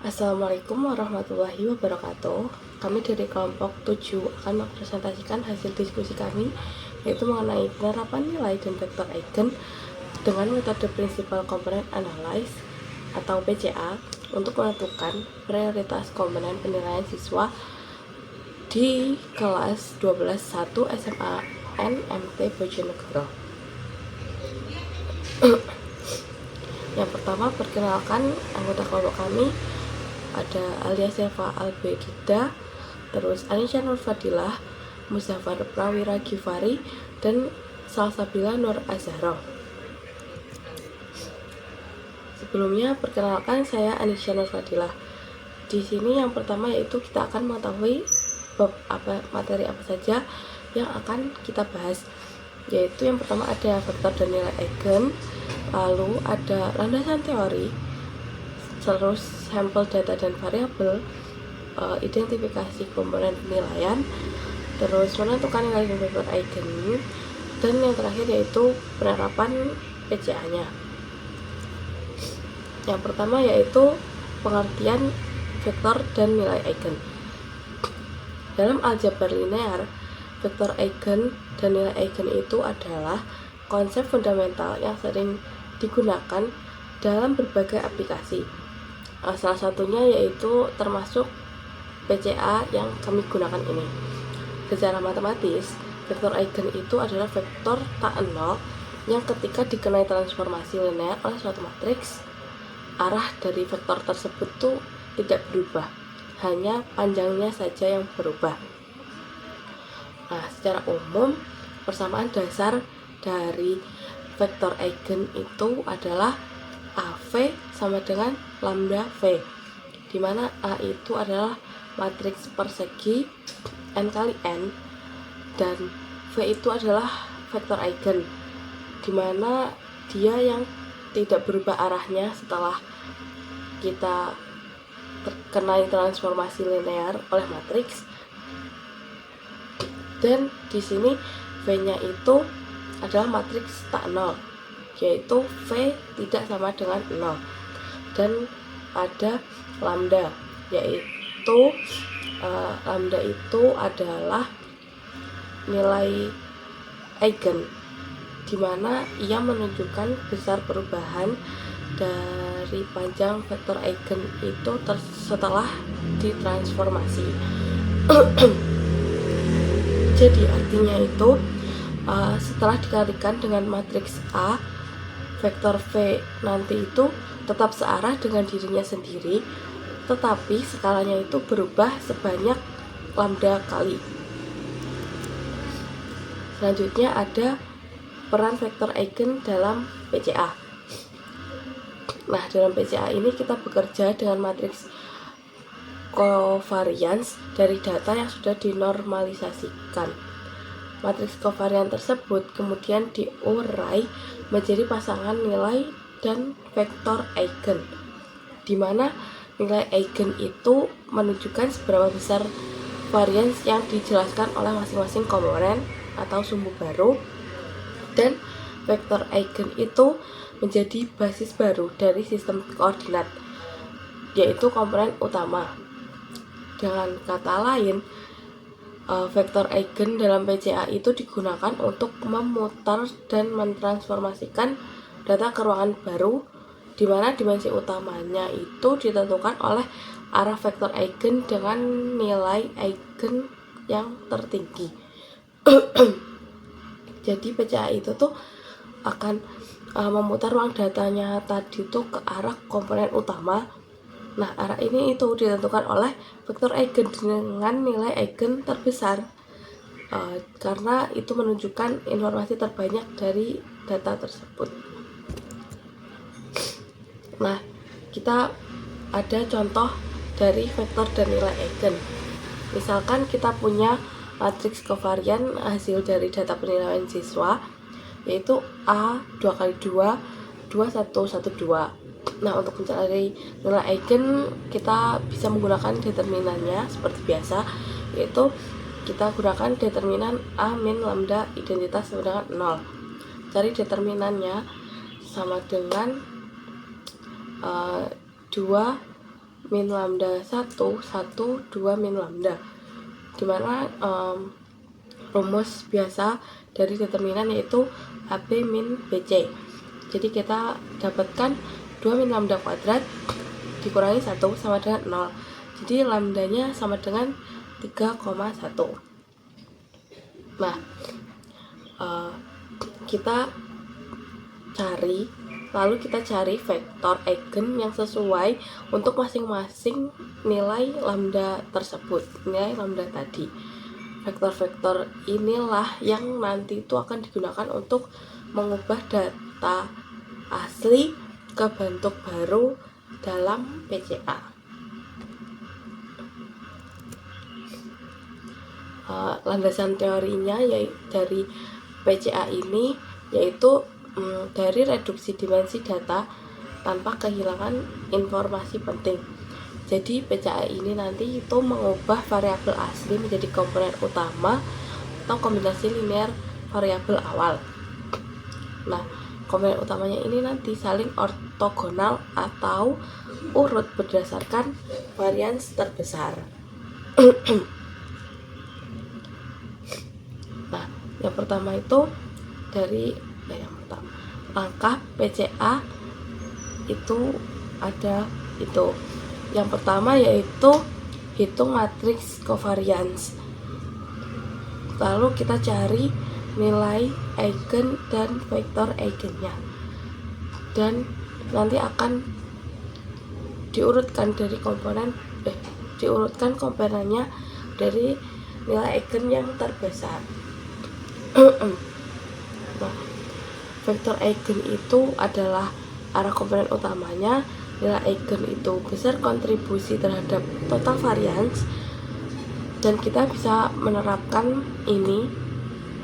Assalamualaikum warahmatullahi wabarakatuh. Kami dari kelompok 7 akan mempresentasikan hasil diskusi kami, yaitu mengenai penerapan nilai dan vektor eigen dengan metode Principal Component Analysis atau PCA untuk menentukan prioritas komponen penilaian siswa di kelas 12-1 SMA NMT Bojonegoro. Yang pertama, perkenalkan anggota kelompok kami. Ada Alia Seva Albedida, terus Anisha Nur Fadilah, Muzaffar Prawira Gifari, dan Salsabila Nur Azharo. Sebelumnya, perkenalkan saya Anisha Nur Fadilah. Di sini yang pertama yaitu kita akan mengetahui materi apa saja yang akan kita bahas. Yaitu yang pertama ada vektor dan nilai eigen, lalu ada landasan teori, terus sampel data dan variabel, identifikasi komponen penilaian, terus menentukan nilai dan vektor eigen, dan yang terakhir yaitu penerapan PCA-nya. Yang pertama yaitu pengertian vektor dan nilai eigen. Dalam aljabar linear, vektor eigen dan nilai eigen itu adalah konsep fundamental yang sering digunakan dalam berbagai aplikasi. Salah satunya yaitu termasuk PCA yang kami gunakan ini. Secara matematis, vektor eigen itu adalah vektor tak nol yang ketika dikenai transformasi linear oleh suatu matriks, arah dari vektor tersebut tuh tidak berubah, hanya panjangnya saja yang berubah. Nah, secara umum, persamaan dasar dari vektor eigen itu adalah AV sama dengan lambda V, di mana A itu adalah matriks persegi N kali N, dan V itu adalah vektor eigen, di mana dia yang tidak berubah arahnya setelah kita terkenai transformasi linear oleh matriks. Dan di sini V-nya itu adalah matriks tak nol, yaitu V tidak sama dengan 0. Dan ada lambda, yaitu lambda itu adalah nilai eigen, di mana ia menunjukkan besar perubahan dari panjang vektor eigen itu setelah ditransformasi. Jadi artinya itu setelah dikalikan dengan matriks A, vektor V nanti itu tetap searah dengan dirinya sendiri, tetapi skalanya itu berubah sebanyak lambda kali. Selanjutnya ada peran vektor eigen dalam PCA. Nah, dalam PCA ini kita bekerja dengan matriks covariance dari data yang sudah dinormalisasikan. Matriks covarian tersebut kemudian diurai menjadi pasangan nilai dan vektor eigen, di mana nilai eigen itu menunjukkan seberapa besar varians yang dijelaskan oleh masing-masing komponen atau sumbu baru, dan vektor eigen itu menjadi basis baru dari sistem koordinat, yaitu komponen utama. Dengan kata lain, vektor eigen dalam PCA itu digunakan untuk memutar dan mentransformasikan data ke ruangan baru, di mana dimensi utamanya itu ditentukan oleh arah vektor eigen dengan nilai eigen yang tertinggi. Jadi PCA itu tuh akan memutar ruang datanya tadi tuh ke arah komponen utama. Nah, arah ini itu ditentukan oleh vektor eigen dengan nilai eigen terbesar, karena itu menunjukkan informasi terbanyak dari data tersebut. Nah, kita ada contoh dari vektor dan nilai eigen. Misalkan kita punya matriks covarian hasil dari data penilaian siswa, yaitu A 2x2 2112. Nah, untuk mencari nilai eigen kita bisa menggunakan determinannya seperti biasa, yaitu kita gunakan determinan A min lambda identitas sama dengan 0. Cari determinannya sama dengan 2 min lambda 1, 1, 2 min lambda, dimana rumus biasa dari determinan yaitu AB min BC. Jadi kita dapatkan 2 min lambda kuadrat dikurangi 1 sama dengan 0. Jadi lambdanya sama dengan 3,1. Nah, kita cari vektor eigen yang sesuai untuk masing-masing nilai lambda tersebut, nilai lambda tadi. Vektor-vektor inilah yang nanti itu akan digunakan untuk mengubah data asli ke bentuk baru dalam PCA. Landasan teorinya dari PCA ini yaitu dari reduksi dimensi data tanpa kehilangan informasi penting. Jadi PCA ini nanti itu mengubah variabel asli menjadi komponen utama atau kombinasi linear variabel awal. Nah, komponen utamanya ini nanti saling ortogonal atau urut berdasarkan varians terbesar. Nah, yang pertama itu langkah PCA itu ada itu. Yang pertama yaitu hitung matriks covariance. Lalu kita cari nilai eigen dan vektor eigennya. Dan nanti akan diurutkan komponennya dari nilai eigen yang terbesar. Nah, vektor eigen itu adalah arah komponen utamanya, nilai eigen itu besar kontribusi terhadap total variance, dan kita bisa menerapkan ini,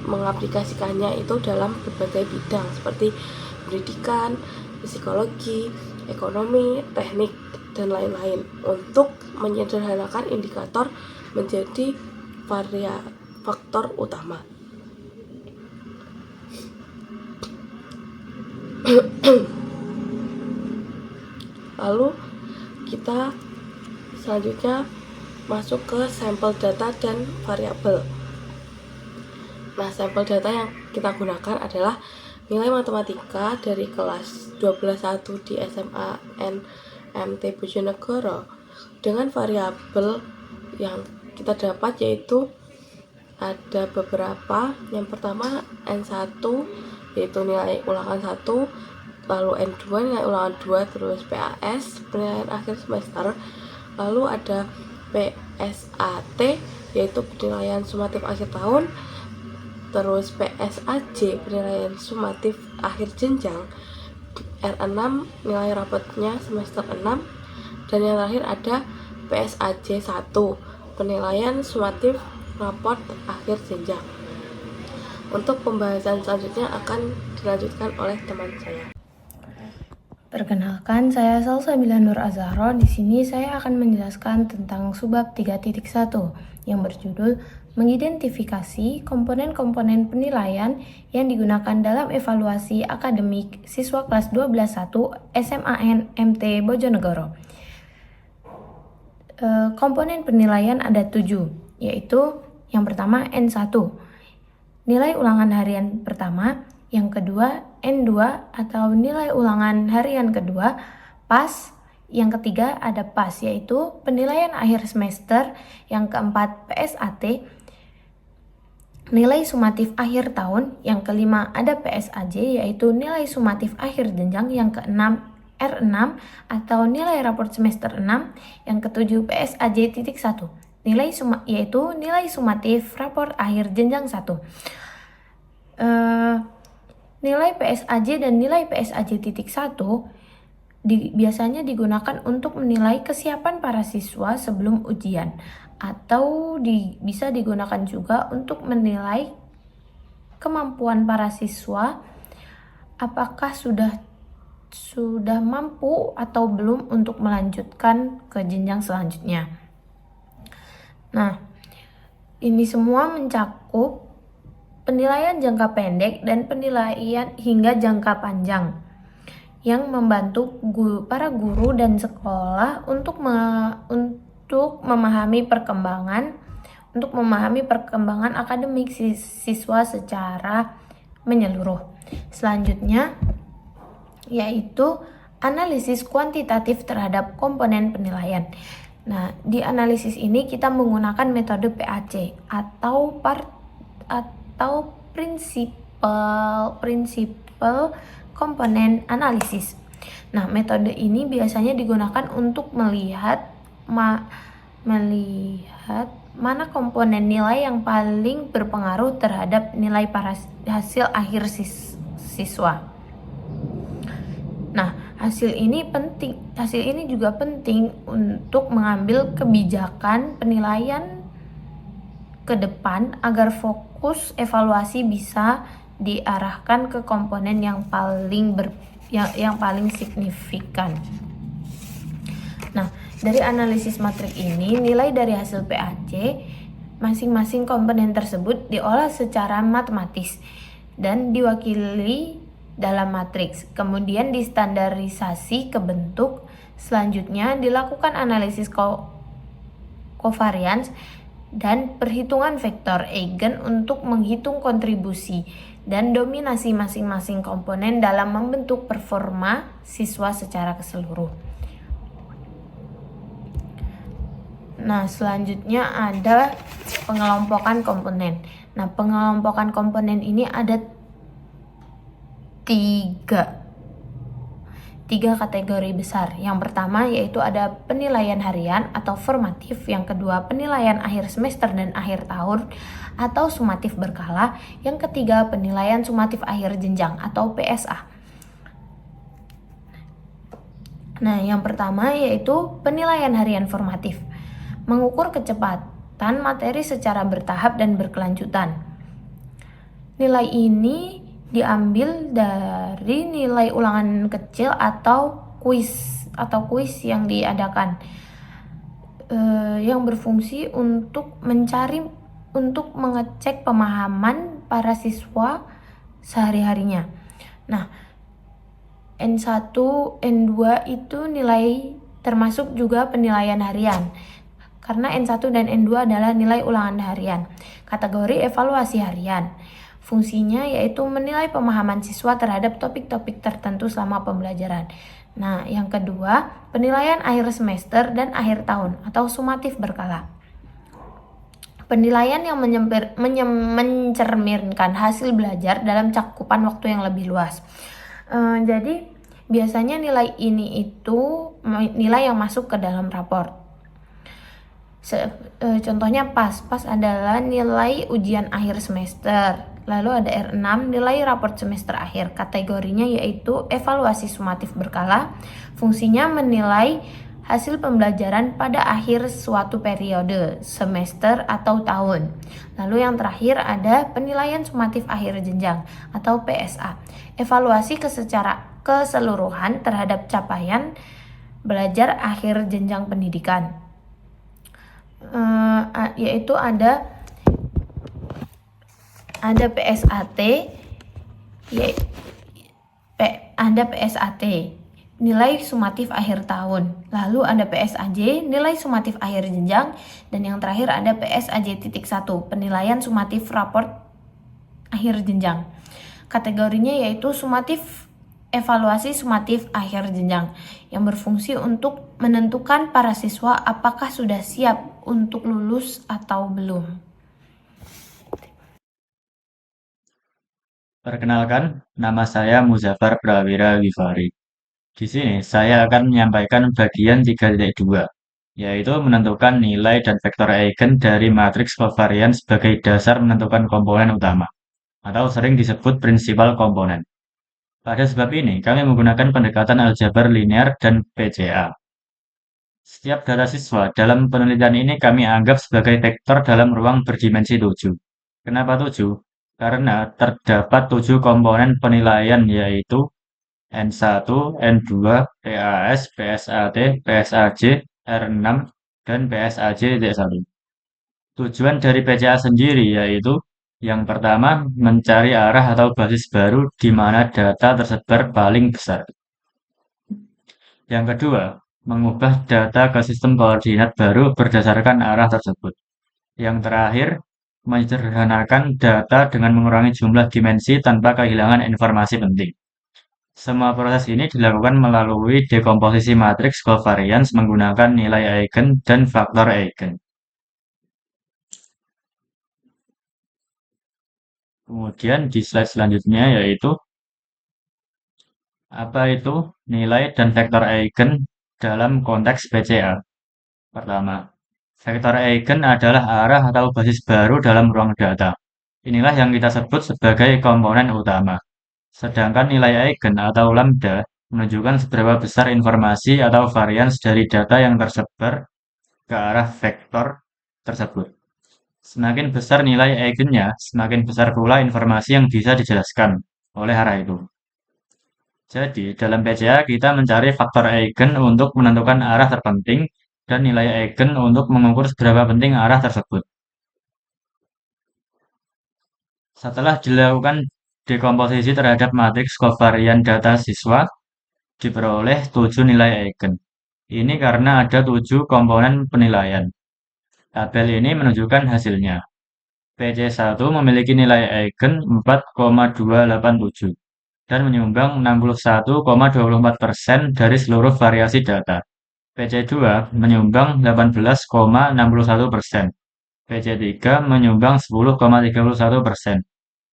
mengaplikasikannya itu dalam berbagai bidang seperti pendidikan, psikologi, ekonomi, teknik, dan lain-lain untuk menyederhanakan indikator menjadi faktor utama. Lalu kita selanjutnya masuk ke sampel data dan variabel. Nah, sampel data yang kita gunakan adalah nilai matematika dari kelas 12.1 di SMA NMT Bojonegoro dengan variabel yang kita dapat yaitu ada beberapa. Yang pertama N1 yaitu nilai ulangan 1, lalu N2 nilai ulangan 2, terus PAS penilaian akhir semester, lalu ada PSAT yaitu penilaian sumatif akhir tahun, terus PSAJ penilaian sumatif akhir jenjang, R6 nilai rapotnya semester 6, dan yang terakhir ada PSAJ 1 penilaian sumatif raport akhir jenjang. Untuk pembahasan selanjutnya akan dilanjutkan oleh teman saya. Perkenalkan, saya Salsabila Nur Azahro. Di sini saya akan menjelaskan tentang subbab 3.1 yang berjudul mengidentifikasi komponen-komponen penilaian yang digunakan dalam evaluasi akademik siswa kelas 12.1 SMAN MT Bojonegoro. Komponen penilaian ada 7, yaitu yang pertama N1, nilai ulangan harian pertama, yang kedua N2 atau nilai ulangan harian kedua, PAS, yang ketiga ada PAS yaitu penilaian akhir semester, yang keempat PSAT, nilai sumatif akhir tahun, yang kelima ada PSAJ yaitu nilai sumatif akhir jenjang, yang keenam R6 atau nilai raport semester 6, yang ketujuh PSAJ.1 yaitu nilai sumatif raport akhir jenjang 1. Nilai PSAJ dan nilai PSAJ.1 biasanya digunakan untuk menilai kesiapan para siswa sebelum ujian, atau bisa digunakan juga untuk menilai kemampuan para siswa apakah sudah mampu atau belum untuk melanjutkan ke jenjang selanjutnya. Nah, ini semua mencakup penilaian jangka pendek dan penilaian hingga jangka panjang. yang membantu para guru dan sekolah untuk memahami perkembangan akademik siswa secara menyeluruh. Selanjutnya yaitu analisis kuantitatif terhadap komponen penilaian. Nah, di analisis ini kita menggunakan metode PAC atau prinsipal komponen analisis. Nah, metode ini biasanya digunakan untuk melihat mana komponen nilai yang paling berpengaruh terhadap nilai hasil akhir siswa. Nah, hasil ini juga penting untuk mengambil kebijakan penilaian ke depan agar fokus evaluasi bisa diarahkan ke komponen yang paling signifikan. Nah, dari analisis matrik ini, nilai dari hasil PAC masing-masing komponen tersebut diolah secara matematis dan diwakili dalam matriks, kemudian distandarisasi ke bentuk. Selanjutnya dilakukan analisis covariance dan perhitungan vektor eigen untuk menghitung kontribusi dan dominasi masing-masing komponen dalam membentuk performa siswa secara keseluruh. Nah, selanjutnya ada pengelompokan komponen. Nah, pengelompokan komponen ini ada tiga kategori besar. Yang pertama yaitu ada penilaian harian atau formatif, yang kedua penilaian akhir semester dan akhir tahun atau sumatif berkala, yang ketiga penilaian sumatif akhir jenjang atau PSA. Nah, yang pertama yaitu penilaian harian formatif, mengukur kecepatan materi secara bertahap dan berkelanjutan. Nilai ini diambil dari nilai ulangan kecil atau kuis yang diadakan, yang berfungsi untuk mengecek pemahaman para siswa sehari-harinya. Nah, N1, N2 itu nilai termasuk juga penilaian harian, karena N1 dan N2 adalah nilai ulangan harian. Kategori evaluasi harian, fungsinya yaitu menilai pemahaman siswa terhadap topik-topik tertentu selama pembelajaran. Nah, yang kedua, penilaian akhir semester dan akhir tahun atau sumatif berkala. Penilaian yang mencerminkan hasil belajar dalam cakupan waktu yang lebih luas. Jadi, biasanya nilai ini itu nilai yang masuk ke dalam raport. Contohnya PAS adalah nilai ujian akhir semester. Lalu ada R6, nilai raport semester akhir. Kategorinya yaitu evaluasi sumatif berkala. Fungsinya menilai hasil pembelajaran pada akhir suatu periode, semester atau tahun. Lalu yang terakhir ada penilaian sumatif akhir jenjang atau PSA. Evaluasi secara keseluruhan terhadap capaian belajar akhir jenjang pendidikan. Yaitu ada PSAT, ada PSAT, nilai sumatif akhir tahun. Lalu ada PSAJ, nilai sumatif akhir jenjang, dan yang terakhir ada PSAJ.1, penilaian sumatif raport akhir jenjang. Kategorinya yaitu evaluasi sumatif akhir jenjang, yang berfungsi untuk menentukan para siswa apakah sudah siap untuk lulus atau belum. Perkenalkan, nama saya Muzaffar Prawira Wifari. Di sini saya akan menyampaikan bagian 3.2, yaitu menentukan nilai dan vektor eigen dari matriks covariance sebagai dasar menentukan komponen utama, atau sering disebut prinsipal komponen. Pada sebab ini, kami menggunakan pendekatan aljabar linear dan PCA. Setiap data siswa dalam penelitian ini kami anggap sebagai vektor dalam ruang berdimensi 7. Kenapa 7? Karena terdapat 7 komponen penilaian yaitu N1, N2, PAS, PSAT, PSAJ, R6, dan PSAJ-1. Tujuan dari PCA sendiri yaitu yang pertama, mencari arah atau basis baru di mana data tersebar paling besar. Yang kedua, mengubah data ke sistem koordinat baru berdasarkan arah tersebut. Yang terakhir, menyederhanakan data dengan mengurangi jumlah dimensi tanpa kehilangan informasi penting. Semua proses ini dilakukan melalui dekomposisi matriks covariance menggunakan nilai eigen dan faktor eigen. Kemudian di slide selanjutnya yaitu apa itu nilai dan vektor eigen dalam konteks PCA. Pertama, vektor eigen adalah arah atau basis baru dalam ruang data. Inilah yang kita sebut sebagai komponen utama. Sedangkan nilai eigen atau lambda menunjukkan seberapa besar informasi atau varians dari data yang tersebar ke arah vektor tersebut. Semakin besar nilai eigennya, semakin besar pula informasi yang bisa dijelaskan oleh arah itu. Jadi, dalam PCA kita mencari faktor eigen untuk menentukan arah terpenting dan nilai eigen untuk mengukur seberapa penting arah tersebut. Setelah dilakukan dekomposisi terhadap matriks kovarian data siswa, diperoleh 7 nilai eigen. Ini karena ada 7 komponen penilaian. Tabel ini menunjukkan hasilnya. PC1 memiliki nilai eigen 4,287 dan menyumbang 61,24% dari seluruh variasi data. PC2 menyumbang 18,61%. PC3 menyumbang 10,31%.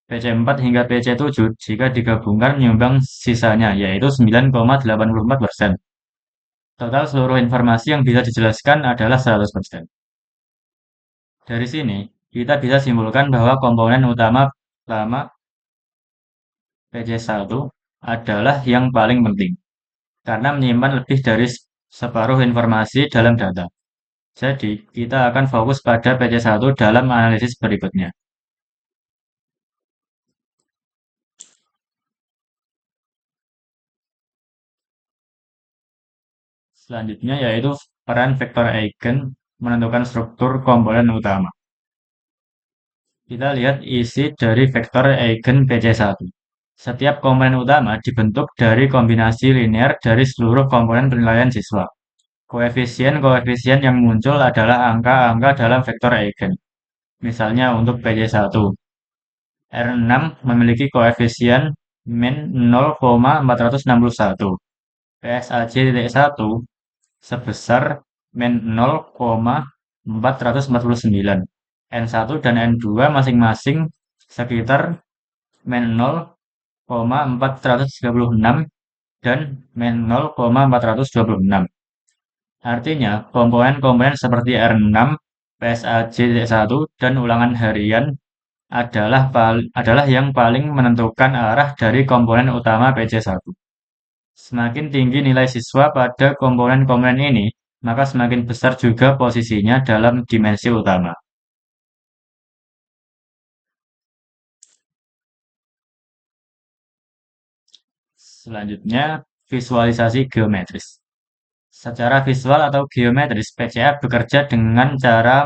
PC4 hingga PC7 jika digabungkan menyumbang sisanya yaitu 9,84%. Total seluruh informasi yang bisa dijelaskan adalah 100%. Dari sini, kita bisa simpulkan bahwa komponen utama pertama PC1 adalah yang paling penting, karena menyimpan lebih dari separuh informasi dalam data. Jadi, kita akan fokus pada PC1 dalam analisis berikutnya. Selanjutnya yaitu peran vektor eigen menentukan struktur komponen utama. Kita lihat isi dari vektor eigen PC1. Setiap komponen utama dibentuk dari kombinasi linear dari seluruh komponen penilaian siswa. Koefisien-koefisien yang muncul adalah angka-angka dalam vektor eigen. Misalnya untuk PC1, R6 memiliki koefisien min 0,461, PSAJ.1 sebesar min 0,449, N1 dan N2 masing-masing sekitar min 0,436 dan min 0,426. Artinya, komponen-komponen seperti R6, PSAJ.1, dan ulangan harian adalah yang paling menentukan arah dari komponen utama PC1. Semakin tinggi nilai siswa pada komponen-komponen ini, maka semakin besar juga posisinya dalam dimensi utama. Selanjutnya, visualisasi geometris. Secara visual atau geometris, PCA bekerja dengan cara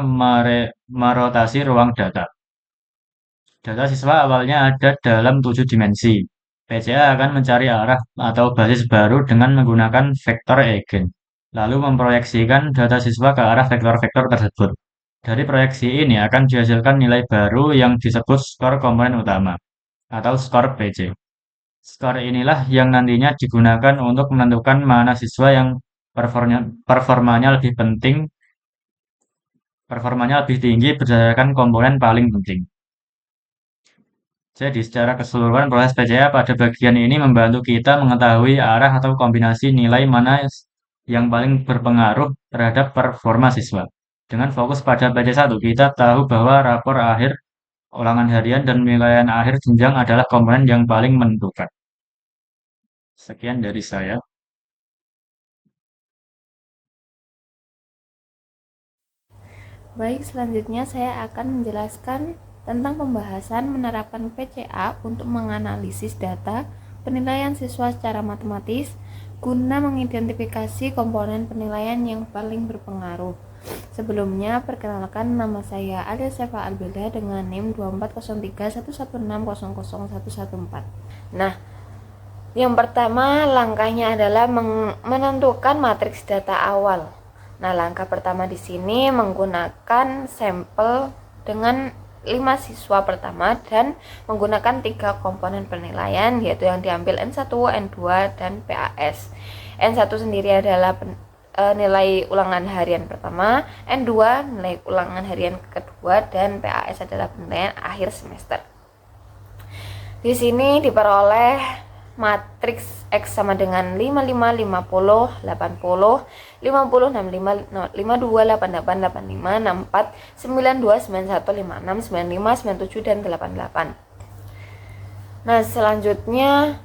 merotasi ruang data. Data siswa awalnya ada dalam 7 dimensi. PCA akan mencari arah atau basis baru dengan menggunakan vektor eigen, lalu memproyeksikan data siswa ke arah vektor-vektor tersebut. Dari proyeksi ini akan dihasilkan nilai baru yang disebut skor komponen utama, atau skor PC. Skor inilah yang nantinya digunakan untuk menentukan mana siswa yang performanya lebih tinggi berdasarkan komponen paling penting. Jadi, secara keseluruhan proses PCA pada bagian ini membantu kita mengetahui arah atau kombinasi nilai mana yang paling berpengaruh terhadap performa siswa. Dengan fokus pada PC1, kita tahu bahwa rapor akhir, ulangan harian, dan penilaian akhir jenjang adalah komponen yang paling menentukan. Sekian dari saya. Baik, selanjutnya saya akan menjelaskan tentang pembahasan menerapkan PCA untuk menganalisis data penilaian siswa secara matematis guna mengidentifikasi komponen penilaian yang paling berpengaruh. Sebelumnya, perkenalkan, nama saya Alia Sefa Albelda dengan NIM 240311600114. Nah, Yang pertama, langkahnya adalah menentukan matriks data awal. Nah, langkah pertama di sini menggunakan sampel dengan 5 siswa pertama dan menggunakan 3 komponen penilaian, yaitu yang diambil N1, N2, dan PAS. N1 sendiri adalah nilai ulangan harian pertama, N2 nilai ulangan harian kedua, dan PAS adalah penilaian akhir semester. Di sini diperoleh matriks X sama dengan 55, 50, 80, 50, 65, 52, 88, 85, 64, 92, 91, 56, 95, 97, dan 88. Nah, selanjutnya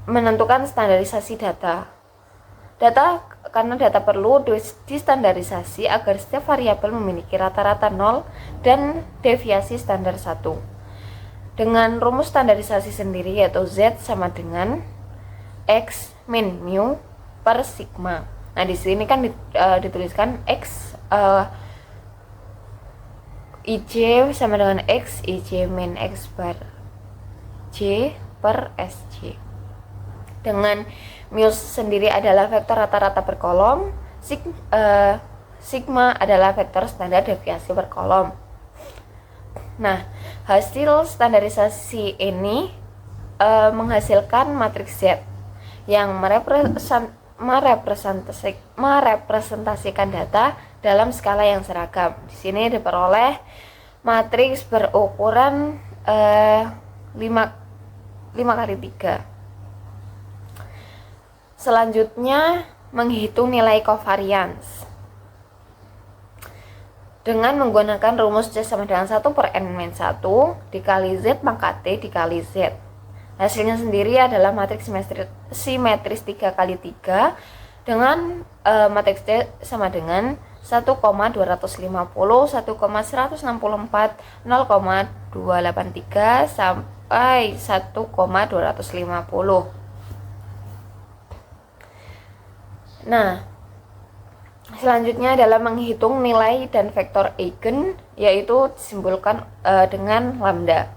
menentukan standarisasi data. Karena data perlu distandarisasi agar setiap variabel memiliki rata-rata 0 dan deviasi standar 1. Dengan rumus standarisasi sendiri, yaitu Z sama dengan X min mu per sigma. Nah, di sini kan dituliskan X IJ sama dengan X IJ min X bar J per SJ. Dengan mu sendiri adalah vektor rata-rata per kolom, sigma adalah vektor standar deviasi per kolom. Nah, hasil standarisasi ini menghasilkan matriks Z yang merepresentasikan data dalam skala yang seragam. Di sini diperoleh matriks berukuran 5x3. Selanjutnya, menghitung nilai covariance dengan menggunakan rumus C sama dengan 1 per N-1 dikali Z maka T dikali Z. Hasilnya sendiri adalah matriks simetris 3x3 dengan matriks C sama dengan 1,250, 1,164, 0,283 sampai 1,250. Nah, selanjutnya adalah menghitung nilai dan vektor eigen, yaitu disimbolkan dengan lambda.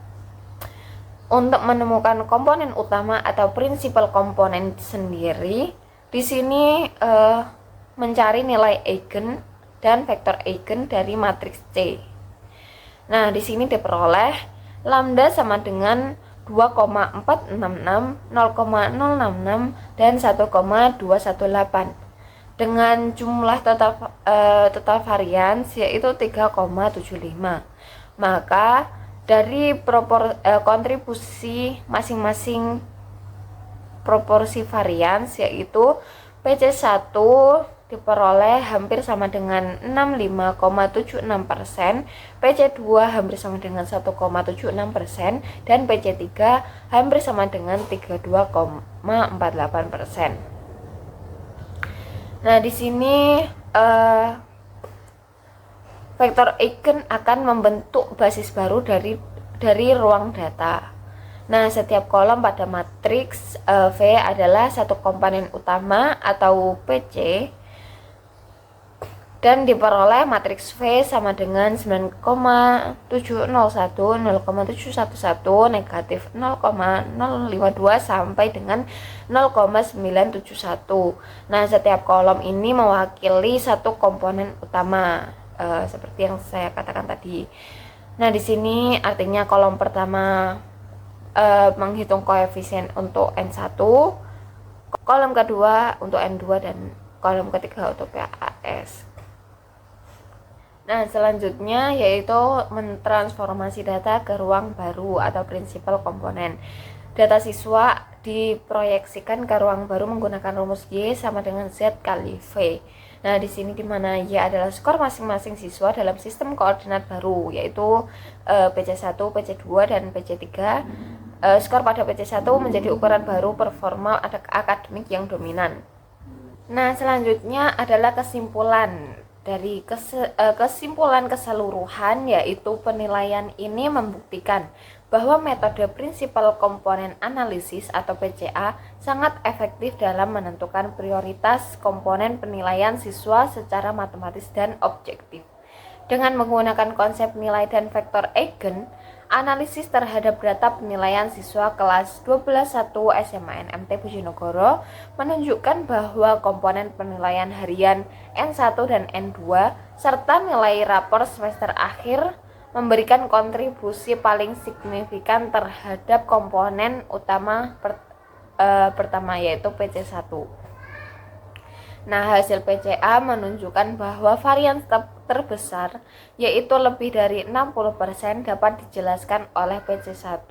Untuk menemukan komponen utama atau prinsipal komponen sendiri, di sini mencari nilai eigen dan vektor eigen dari matriks C. Nah, di sini diperoleh lambda sama dengan 2,466, 0,066, dan 1,218. Dengan jumlah total varians yaitu 3,75. Maka dari kontribusi masing-masing proporsi varians yaitu PC1 diperoleh hampir sama dengan 65,76%, PC2 hampir sama dengan 1,76%, dan PC3 hampir sama dengan 32,48%. Nah, di sini vektor eigen akan membentuk basis baru dari ruang data. Nah, setiap kolom pada matriks V adalah satu komponen utama atau PC, dan diperoleh matriks V sama dengan 9,701, 0,711, negatif 0,052 sampai dengan 0,971. Nah, setiap kolom ini mewakili satu komponen utama, seperti yang saya katakan tadi. Nah, di sini artinya kolom pertama menghitung koefisien untuk N1, kolom kedua untuk N2, dan kolom ketiga untuk PAS. Nah, selanjutnya yaitu mentransformasi data ke ruang baru atau prinsipal komponen. Data siswa diproyeksikan ke ruang baru menggunakan rumus Y sama dengan Z kali V. Nah, di sini dimana Y adalah skor masing-masing siswa dalam sistem koordinat baru, yaitu PC1, PC2, dan PC3. Skor pada PC1 menjadi ukuran baru performa akademik yang dominan. Nah, selanjutnya adalah kesimpulan. Dari kesimpulan keseluruhan, yaitu penilaian ini membuktikan bahwa metode prinsipal komponen analisis atau PCA sangat efektif dalam menentukan prioritas komponen penilaian siswa secara matematis dan objektif. Dengan menggunakan konsep nilai dan vektor eigen, analisis terhadap data penilaian siswa kelas 12-1 SMA NMT Bojonegoro menunjukkan bahwa komponen penilaian harian N1 dan N2 serta nilai rapor semester akhir memberikan kontribusi paling signifikan terhadap komponen utama pertama yaitu PC1. Nah, hasil PCA menunjukkan bahwa varian terbesar, yaitu lebih dari 60% dapat dijelaskan oleh PC1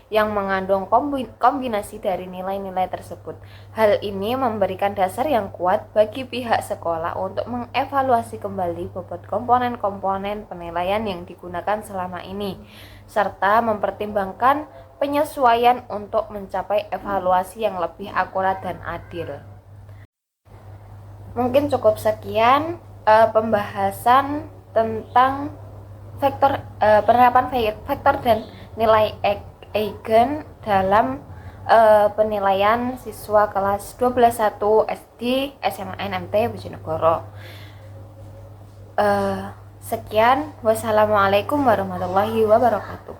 yang mengandung kombinasi dari nilai-nilai tersebut. Hal ini memberikan dasar yang kuat bagi pihak sekolah untuk mengevaluasi kembali bobot komponen-komponen penilaian yang digunakan selama ini, serta mempertimbangkan penyesuaian untuk mencapai evaluasi yang lebih akurat dan adil. Mungkin cukup sekian pembahasan tentang penerapan vektor dan nilai eigen dalam penilaian siswa kelas 12-1 SD SMA NMT Bojonegoro. Sekian, wassalamualaikum warahmatullahi wabarakatuh.